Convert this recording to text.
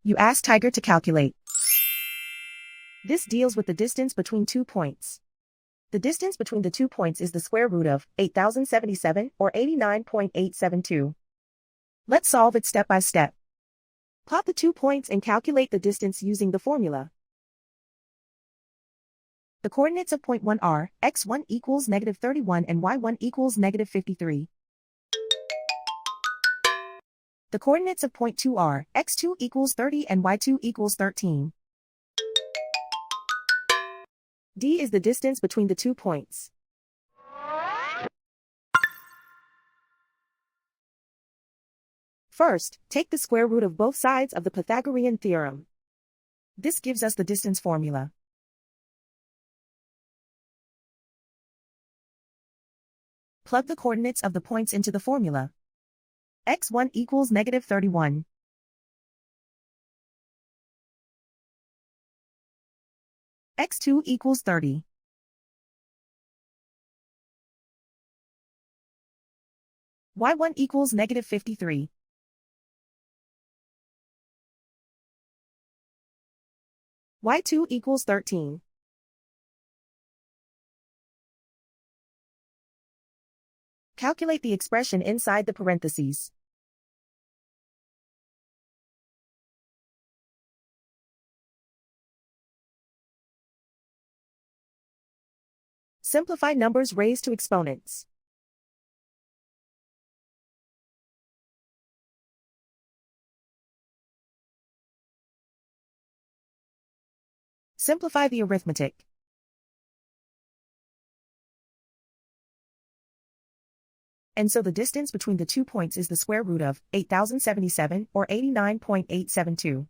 You ask Tiger to calculate. This deals with the distance between 2 points. The distance between the 2 points is the square root of 8,077 or 89.872. Let's solve it step by step. Plot the 2 points and calculate the distance using the formula. The coordinates of point 1 are x1 equals -31 and y1 equals -53. The coordinates of point 2 are x2 equals 30 and y2 equals 13. D is the distance between the 2 points. First, take the square root of both sides of the Pythagorean theorem. This gives us the distance formula. Plug the coordinates of the points into the formula. x1 equals -31. x2 equals 30. y1 equals -53. y2 equals 13. Calculate the expression inside the parentheses. Simplify numbers raised to exponents. Simplify the arithmetic. And so the distance between the 2 points is the square root of 8,077 or 89.872.